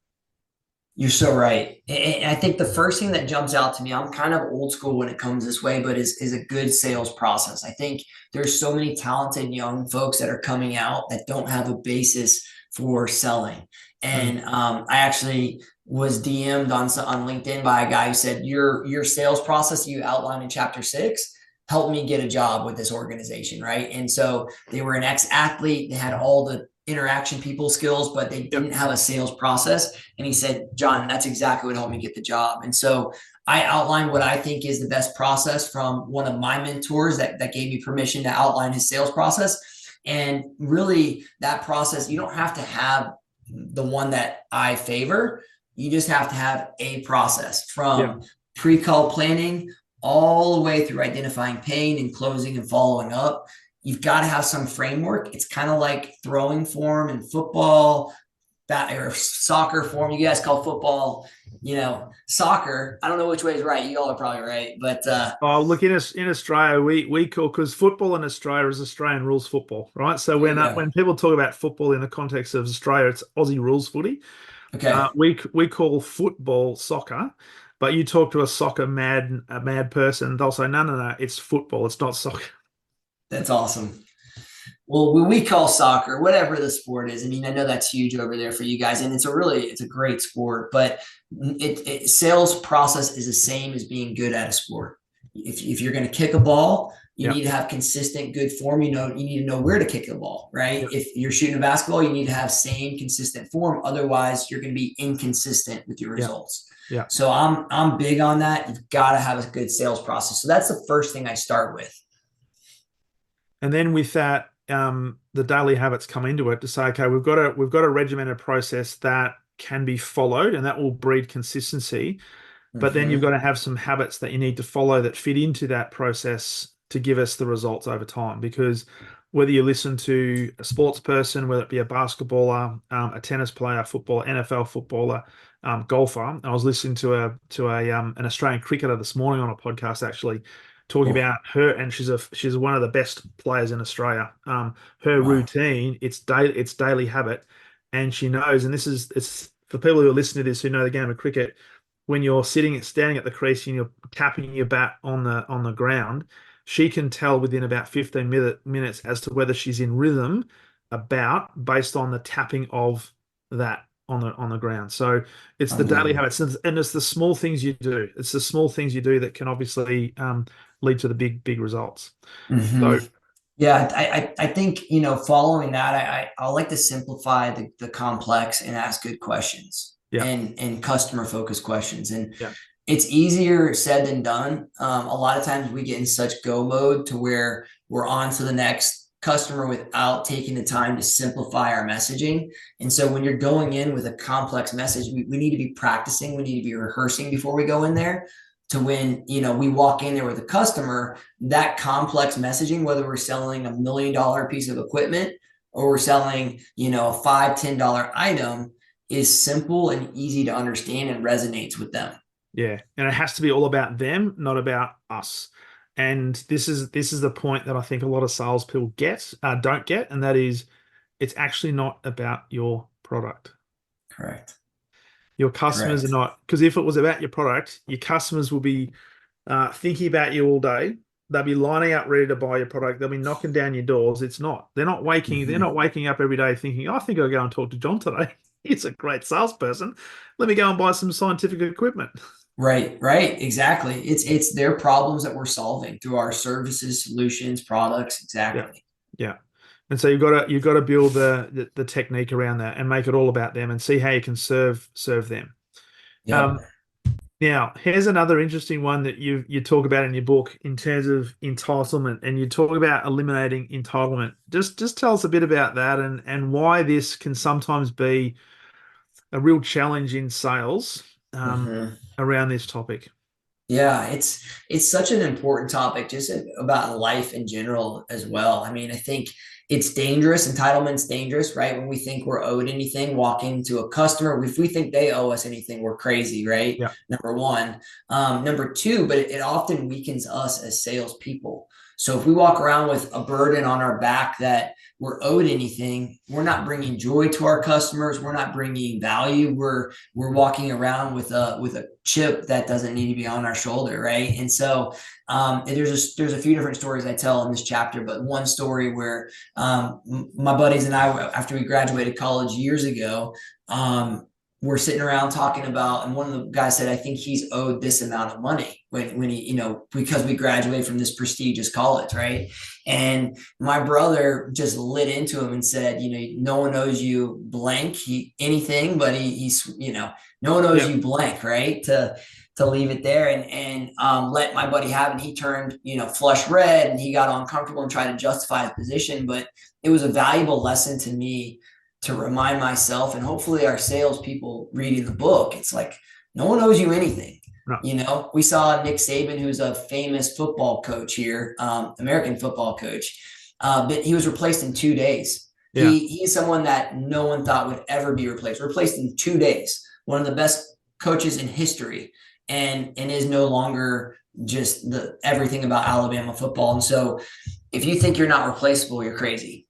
You're so right. And I think the first thing that jumps out to me, I'm kind of old school when it comes this way, but is a good sales process. I think there's so many talented young folks that are coming out that don't have a basis for selling. Mm. And I actually was DM'd on LinkedIn by a guy who said, your sales process you outlined in chapter 6 helped me get a job with this organization, right? And so they were an ex-athlete, they had all the interaction people skills, but they Yep. didn't have a sales process. And he said, John, that's exactly what helped me get the job. And so I outlined what I think is the best process from one of my mentors that gave me permission to outline his sales process. And really, that process, you don't have to have the one that I favor. You just have to have a process Yeah. from pre-call planning all the way through identifying pain and closing and following up. You've got to have some framework. It's kind of like throwing form in football, that or soccer form. You guys call football, soccer. I don't know which way is right. You all are probably right, but Oh, look, in Australia, we call, because football in Australia is Australian rules football, right? So there you go. when people talk about football in the context of Australia, it's Aussie rules footy. Okay, We call football soccer, but you talk to a mad person, they'll say, no, no, no, it's football, it's not soccer. that's awesome. Well, when we call soccer, whatever the sport is, I mean, I know that's huge over there for you guys, and it's a great sport, but sales process is the same as being good at a sport. If you're going to kick a ball, you Yeah, need to have consistent good form. You need to know where to kick the ball, right? yeah, If you're shooting a basketball, you need to have same consistent form. Otherwise, you're going to be inconsistent with your yeah, results. yeah. So I'm big on that. You've got to have a good sales process. So that's the first thing I start with. And then with that, the daily habits come into it to say, okay, we've got a regimented process that can be followed, and that will breed consistency. But then you've got Mm-hmm. to have some habits that you need to follow that fit into that process to give us the results over time. Because whether you listen to a sports person, whether it be a basketballer, a tennis player, footballer, NFL footballer, golfer, I was listening to a an Australian cricketer this morning on a podcast actually talking Cool. about her, and she's one of the best players in Australia. Her Wow. routine, it's daily habit, and she knows. And this is it's for people who are listening to this who know the game of cricket, when you're standing at the crease and you're tapping your bat on the ground, she can tell within about 15 minutes as to whether she's in rhythm about based on the tapping of that on the ground. So it's the daily Unbelievable. habits, and it's the small things you do. It's the small things you do that can obviously lead to the big results. Mm-hmm. So Yeah, I think, following that, I like to simplify the complex and ask good questions yeah, and customer focused questions. And yeah, it's easier said than done. A lot of times we get in such go mode to where we're on to the next customer without taking the time to simplify our messaging. And so when you're going in with a complex message, we need to be practicing, we need to be rehearsing before we go in there to when, we walk in there with a customer, that complex messaging, whether we're selling $1 million piece of equipment or we're selling, a $5, $10 item, is simple and easy to understand and resonates with them. yeah. And it has to be all about them, not about us. And this is the point that I think a lot of salespeople don't get, and that is, it's actually not about your product. Correct. Your customers are Correct. not, because if it was about your product, your customers will be thinking about you all day. They'll be lining up ready to buy your product. They'll be knocking down your doors. It's not. They're Mm-hmm. not waking up every day thinking, I think I'll go and talk to John today. He's a great salesperson. Let me go and buy some scientific equipment. Right, right, exactly. It's their problems that we're solving through our services, solutions, products. Yeah. Exactly. Yeah. And so you've got to build the technique around that and make it all about them and see how you can serve them. Yep. Um, Now, here's another interesting one that you talk about in your book in terms of entitlement, and you talk about eliminating entitlement. Just tell us a bit about that and why this can sometimes be a real challenge in sales Mm-hmm. around this topic. Yeah, it's such an important topic, just about life in general as well. I mean, I think it's dangerous. Entitlement's dangerous, right? When we think we're owed anything, walking to a customer, if we think they owe us anything, we're crazy, right? Yeah. Number one. Number two, but it often weakens us as salespeople. So if we walk around with a burden on our back that we're owed anything, we're not bringing joy to our customers. We're not bringing value. We're walking around with a chip that doesn't need to be on our shoulder, right? And so there's a few different stories I tell in this chapter, but one story where my buddies and I, after we graduated college years ago, we're sitting around talking about, and one of the guys said, I think he's owed this amount of money when he, because we graduated from this prestigious college, right? And my brother just lit into him and said, no one owes you blank, anything, but he's, no one owes you blank, right? To leave it there and let my buddy have it. And he turned, flush red, and he got uncomfortable and tried to justify his position. But it was a valuable lesson to me to remind myself, and hopefully our salespeople reading the book. It's like, no one owes you anything. No. We saw Nick Saban, who's a famous football coach here, American football coach, but he was replaced in 2 days. Yeah. He's someone that no one thought would ever be replaced in 2 days. One of the best coaches in history, and is no longer just everything about Alabama football. And so if you think you're not replaceable, you're crazy.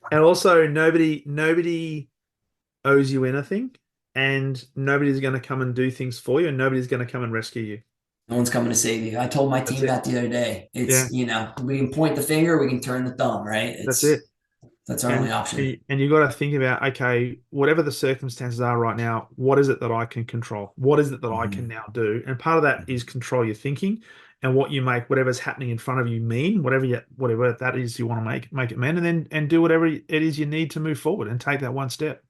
And also, nobody owes you anything, and nobody's going to come and do things for you, and nobody's going to come and rescue you. No one's coming to save you. I told my team that the other day. It's, we can point the finger, we can turn the thumb, right? That's it. That's our only option. And you got to think about, okay, whatever the circumstances are right now, what is it that I can control? What is it that I can now do? And part of that is control your thinking and what you make whatever's happening in front of you mean, whatever that is you want to make it mean, and do whatever it is you need to move forward and take that one step.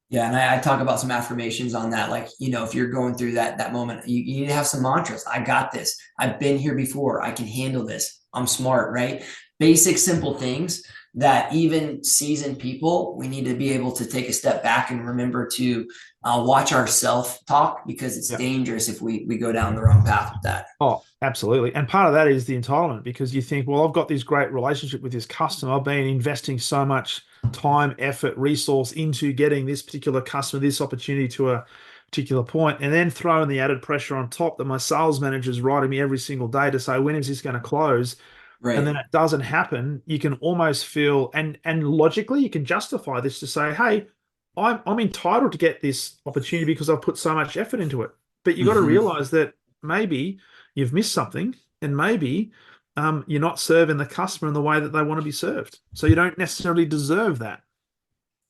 Yeah, and I talk about some affirmations on that. Like, if you're going through that moment, you need to have some mantras. I got this. I've been here before. I can handle this. I'm smart, right? Basic, simple things that even seasoned people, we need to be able to take a step back and remember to watch our self-talk, because it's dangerous if we go down the wrong path with that. Oh, absolutely. And part of that is the entitlement, because you think, well, I've got this great relationship with this customer. I've been investing so much time, effort, resource into getting this particular customer, this opportunity to a particular point, and then throw in the added pressure on top that my sales manager is writing me every single day to say, when is this going to close? Right. And then it doesn't happen. You can almost feel, and logically, you can justify this to say, hey, I'm entitled to get this opportunity because I've put so much effort into it. But you got to realize that maybe you've missed something, and maybe you're not serving the customer in the way that they want to be served. So you don't necessarily deserve that.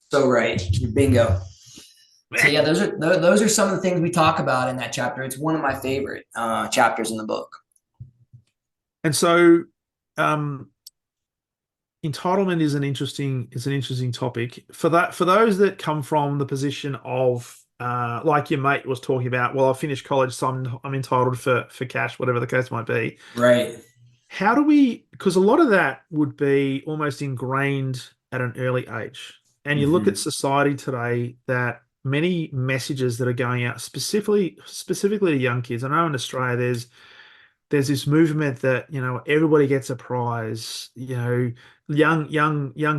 So right. Bingo. So yeah, those are some of the things we talk about in that chapter. It's one of my favorite chapters in the book. And so entitlement is an interesting topic for those that come from the position of like your mate was talking about. Well, I finished college, so I'm entitled for cash, whatever the case might be. Right. How do we? Because a lot of that would be almost ingrained at an early age, and you look at society today, that many messages that are going out specifically to young kids. I know in Australia there's this movement that, everybody gets a prize. Young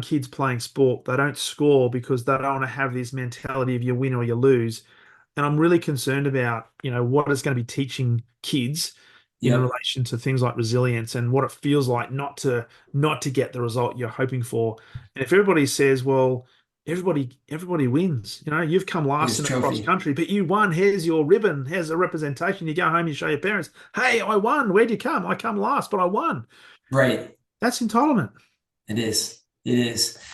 kids playing sport, they don't score because they don't want to have this mentality of you win or you lose. And I'm really concerned about, what it's going to be teaching kids in relation to things like resilience and what it feels like not to get the result you're hoping for. And if everybody says, well, everybody wins, you've come last in the cross country, but you won. Here's your ribbon. Here's a representation. You go home, you show your parents, hey, I won. Where'd you come? I come last, but I won. Right. That's entitlement. It is.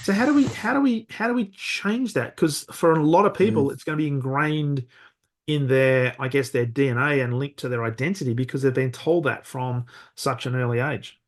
So how do we change that? Because for a lot of people, it's going to be ingrained in their DNA and linked to their identity because they've been told that from such an early age.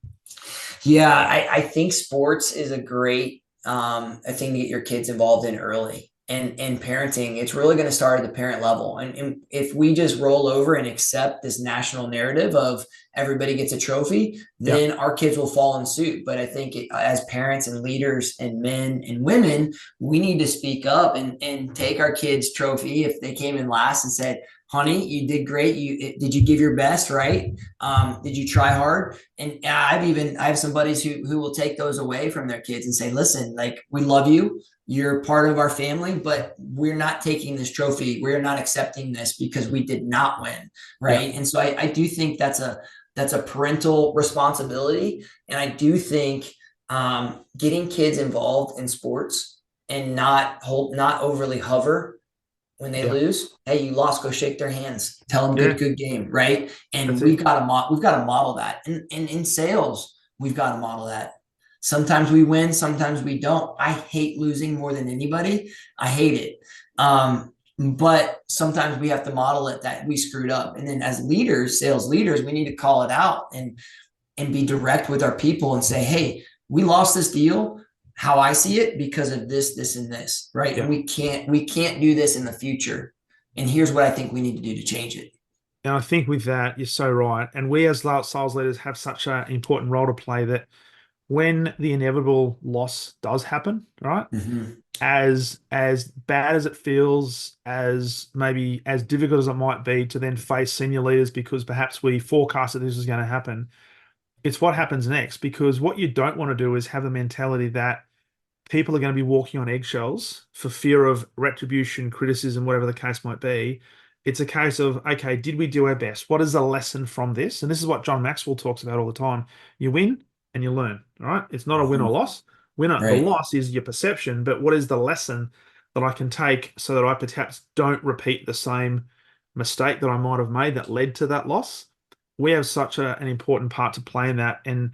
Yeah, I think sports is a great a thing to get your kids involved in early. And parenting, it's really going to start at the parent level. And if we just roll over and accept this national narrative of everybody gets a trophy, then our kids will fall in suit. But I think as parents and leaders and men and women, we need to speak up and take our kids' trophy if they came in last and said, honey, you did great. Did you give your best, right? Did you try hard? And I have some buddies who will take those away from their kids and say, listen, like, we love you. You're part of our family, but we're not taking this trophy. We're not accepting this because we did not win. Right. Yeah. And so I do think that's a That's a parental responsibility. And I do think getting kids involved in sports and not overly hover when they Yeah. lose. Hey, you lost, go shake their hands. Tell them Yeah. good game, right? And That's it. we've got to model that. And in sales, we've got to model that. Sometimes we win, sometimes we don't. I hate losing more than anybody. I hate it. But sometimes we have to model it that we screwed up. And then as leaders, sales leaders, we need to call it out and be direct with our people and say, hey, we lost this deal, how I see it, because of this, and this, right? Yeah. And we can't do this in the future. And here's what I think we need to do to change it. And I think with that, you're so right. And we as sales leaders have such an important role to play that when the inevitable loss does happen, right? Mm-hmm. As bad as it feels, as maybe as difficult as it might be to then face senior leaders because perhaps we forecasted this was going to happen, it's what happens next. Because what you don't want to do is have the mentality that people are going to be walking on eggshells for fear of retribution, criticism, whatever the case might be. It's a case of, okay, did we do our best? What is the lesson from this? And this is what John Maxwell talks about all the time. You win and you learn, all right? It's not a win Mm-hmm. or loss. The Right. loss is your perception, but what is the lesson that I can take so that I perhaps don't repeat the same mistake that I might have made that led to that loss? We have such an important part to play in that, and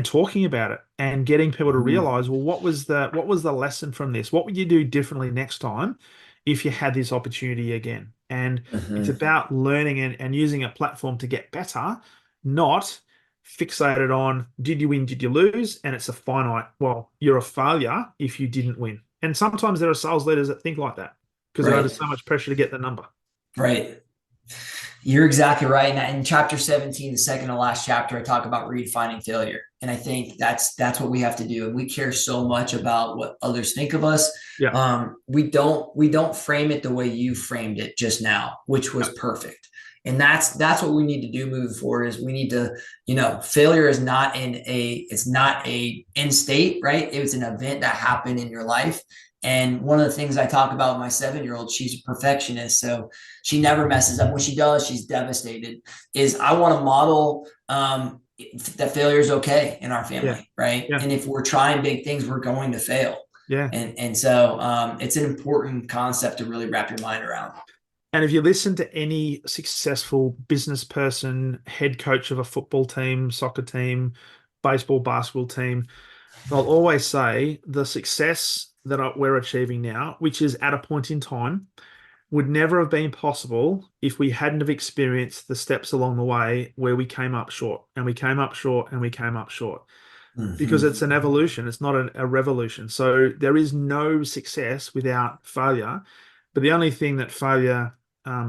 talking about it and getting people to Mm-hmm. realize, well, what was the lesson from this? What would you do differently next time if you had this opportunity again? And it's Mm-hmm. about learning and using a platform to get better, not fixated on did you win, did you lose? And it's a finite, well, you're a failure if you didn't win. And sometimes there are sales leaders that think like that because they're under Right. so much pressure to get the number. Right. You're exactly right. And in chapter 17, the second to last chapter, I talk about redefining failure. And I think that's what we have to do. And we care so much about what others think of us. Yeah. We don't frame it the way you framed it just now, which was Yeah. perfect. And that's what we need to do moving forward is we need to, failure is it's not a end state, right? It was an event that happened in your life. And one of the things I talk about with my 7-year-old, she's a perfectionist. So she never messes up. When she does, she's devastated. Is I want to model that failure is okay in our Yeah. family, right? Yeah. And if we're trying big things, we're going to fail. Yeah. And so it's an important concept to really wrap your mind around. And if you listen to any successful business person, head coach of a football team, soccer team, baseball, basketball team, they'll always say the success that we're achieving now, which is at a point in time, would never have been possible if we hadn't have experienced the steps along the way where we came up short and we came up short and we came up short. Because Mm-hmm. it's an evolution, it's not a revolution. So there is no success without failure. But the only thing that failure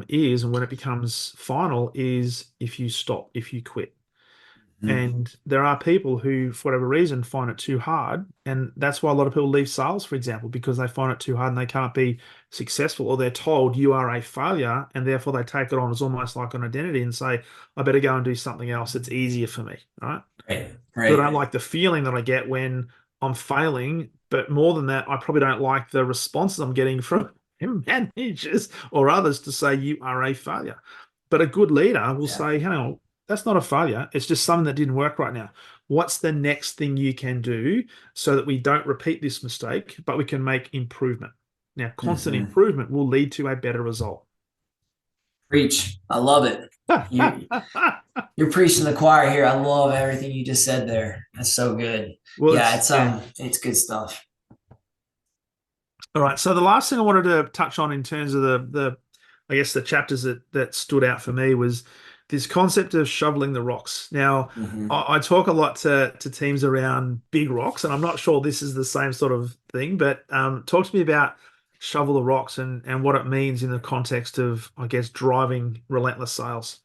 is, and when it becomes final, is if you stop, if you quit. Mm-hmm. And there are people who, for whatever reason, find it too hard. And that's why a lot of people leave sales, for example, because they find it too hard and they can't be successful, or they're told you are a failure. And therefore they take it on as almost like an identity and say, I better go and do something else. It's easier for me. Right. Right. Because I Right. don't like the feeling that I get when I'm failing. But more than that, I probably don't like the responses I'm getting from managers or others to say you are a failure. But a good leader will Yeah. say, hang on, that's not a failure. It's just something that didn't work right now. What's the next thing you can do so that we don't repeat this mistake, but we can make improvement? Now, constant Mm-hmm. improvement will lead to a better result. Preach. I love it. You you're preaching the choir here. I love everything you just said there. That's so good. Well, Yeah, it's yeah. it's good stuff. All right. So the last thing I wanted to touch on in terms of the I guess the chapters that stood out for me was this concept of shoveling the rocks. Now, Mm-hmm. I talk a lot to teams around big rocks, and I'm not sure this is the same sort of thing, but talk to me about shovel the rocks and what it means in the context of, I guess, driving relentless sales.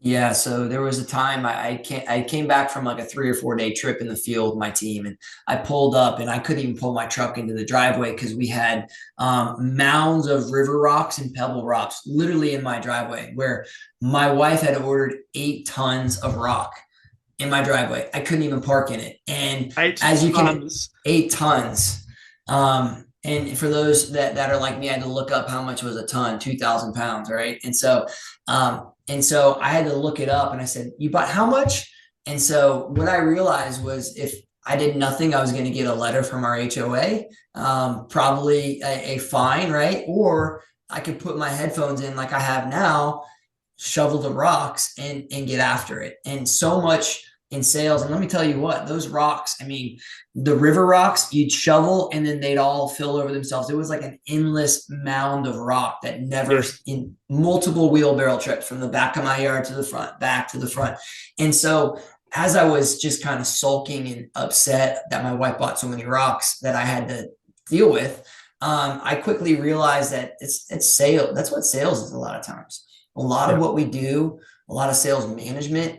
Yeah, so there was a time I came back from like a 3 or 4 day trip in the field with my team, and I pulled up and I couldn't even pull my truck into the driveway because we had mounds of river rocks and pebble rocks literally in my driveway, where my wife had ordered 8 tons of rock in my driveway. I couldn't even park in it, and Eight as you can, tons. 8 tons. And for those that are like me, I had to look up how much was a ton, 2,000 pounds, right? And so I had to look it up, and I said, "You bought how much?" And so what I realized was, if I did nothing, I was going to get a letter from our HOA, probably a fine, right? Or I could put my headphones in like I have now, shovel the rocks, and get after it. And so much in sales. And let me tell you what, those rocks, I mean, the river rocks, you'd shovel and then they'd all fill over themselves. It was like an endless mound of rock that never, Yes. in multiple wheelbarrow trips from the back of my yard to the front, back to the front. And so as I was just kind of sulking and upset that my wife bought so many rocks that I had to deal with, I quickly realized that it's sales. That's what sales is a lot of times. A lot of Yeah. what we do, a lot of sales management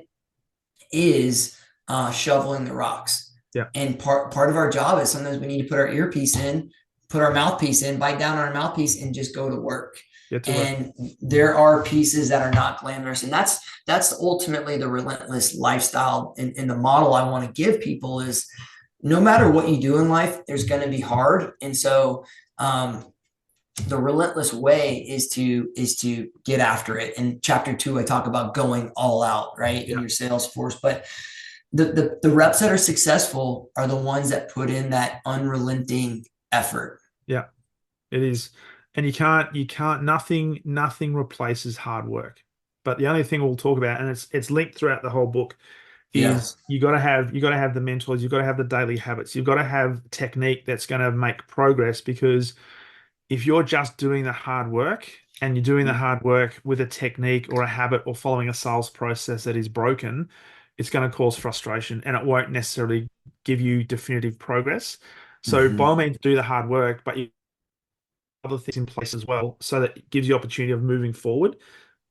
is shoveling the rocks. Yeah. And part of our job is sometimes we need to put our earpiece in, put our mouthpiece in, bite down on our mouthpiece, and just go to work. Get to work. And there are pieces that are not glamorous, and that's ultimately the relentless lifestyle. And the model I want to give people is, no matter what you do in life, there's going to be hard. And so the relentless way is to get after it. In chapter 2, I talk about going all out, right, in Yeah. your sales force. But the reps that are successful are the ones that put in that unrelenting effort. Yeah. It is. And nothing replaces hard work. But the only thing we'll talk about, and it's linked throughout the whole book, Yeah. is you got to have the mentors, you've got to have the daily habits, you've got to have technique that's going to make progress. Because if you're just doing the hard work, and you're doing the hard work with a technique or a habit or following a sales process that is broken, it's going to cause frustration, and it won't necessarily give you definitive progress. So by all Mm-hmm. means, do the hard work, but you other things in place as well, so that it gives you opportunity of moving forward.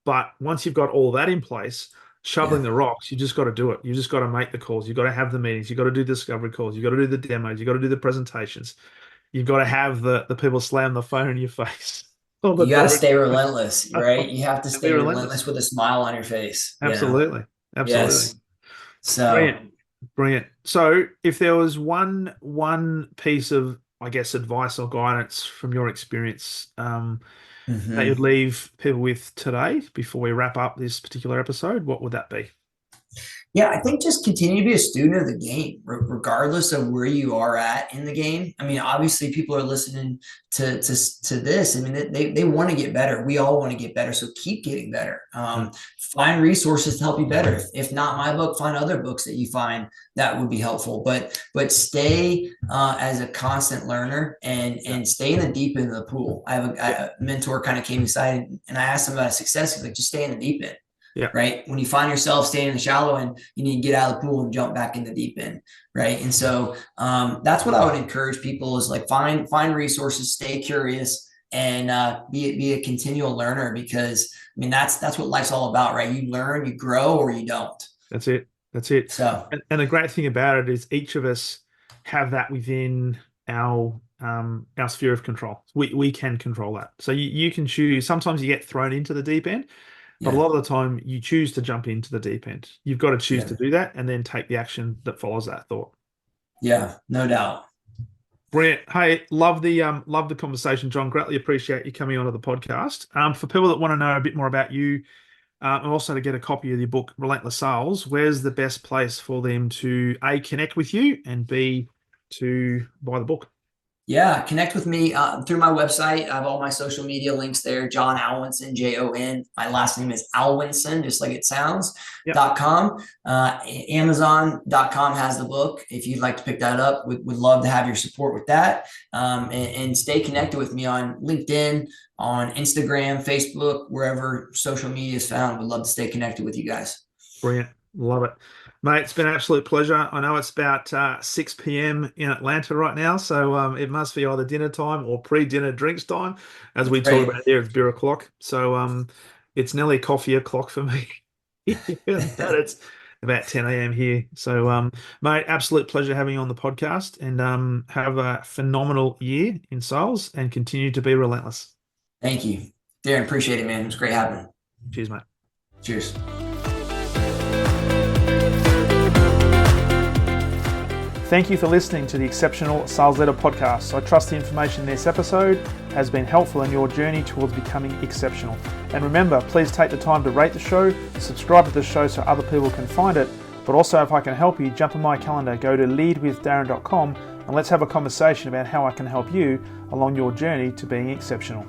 But once you've got all that in place, shoveling Yeah. the rocks, you just got to do it. You just got to make the calls. You got to have the meetings. You got to do the discovery calls. You got to do the demos. You got to do the presentations. You've got to have the people slam the phone in your face all the You got to time stay relentless, right? You have to and be stay relentless relentless. with a smile on your face. Yeah. Absolutely. Absolutely. Yes. So, Brilliant. Brilliant. So if there was one piece of, I guess, advice or guidance from your experience, that you'd mhm. leave people with today before we wrap up this particular episode, what would that be? Yeah, I think just continue to be a student of the game, regardless of where you are at in the game. I mean, obviously, people are listening to this. I mean, they want to get better. We all want to get better, so keep getting better. Mm. Find resources to help you better. If not my book, find other books that you find that would be helpful. But stay as a constant learner, Yeah. and stay in the deep end of the pool. I have Yeah. a mentor kind of came inside, and I asked him about success. He's like, just stay in the deep end, Yeah. right? When you find yourself staying in the shallow end, you need to get out of the pool and jump back in the deep end, right? And so that's what I would encourage people is, like, find resources, stay curious, and be a continual learner, because I mean that's what life's all about, right? You learn, you grow, or you don't. That's it. That's it. So And the great thing about it is each of us have that within our sphere of control. We can control that. So you can choose. Sometimes you get thrown into the deep end, but a yeah, lot of the time you choose to jump into the deep end. You've got to choose yeah, to do that and then take the action that follows that thought. yeah, no doubt. Brilliant. Hey, love the conversation, John. Greatly appreciate you coming onto the podcast. For people that want to know a bit more about you, and also to get a copy of your book, Relentless Sales, where's the best place for them to A, connect with you, and B, to buy the book? Yeah, connect with me through my website. I have all my social media links there. Jon Alwinson, Jon. My last name is Alwinson, just like it sounds. Yep. .com. Amazon.com has the book. If you'd like to pick that up, we'd love to have your support with that. And stay connected with me on LinkedIn, on Instagram, Facebook, wherever social media is found. We'd love to stay connected with you guys. Brilliant. Love it. Mate, it's been an absolute pleasure. I know it's about 6 p.m. in Atlanta right now, so it must be either dinner time or pre-dinner drinks time. As we talk Great. about here, it's beer o'clock. So it's nearly coffee o'clock for me. But it's about 10 a.m. here. So mate, absolute pleasure having you on the podcast, and have a phenomenal year in sales and continue to be relentless. Thank you, Darren. Appreciate it, man. It was great having you. Cheers, mate. Cheers. thank you for listening to the Exceptional Sales Leader podcast. I trust the information in this episode has been helpful in your journey towards becoming exceptional. And remember, please take the time to rate the show, subscribe to the show so other people can find it. But also, if I can help you, jump on my calendar, go to leadwithdarren.com, and let's have a conversation about how I can help you along your journey to being exceptional.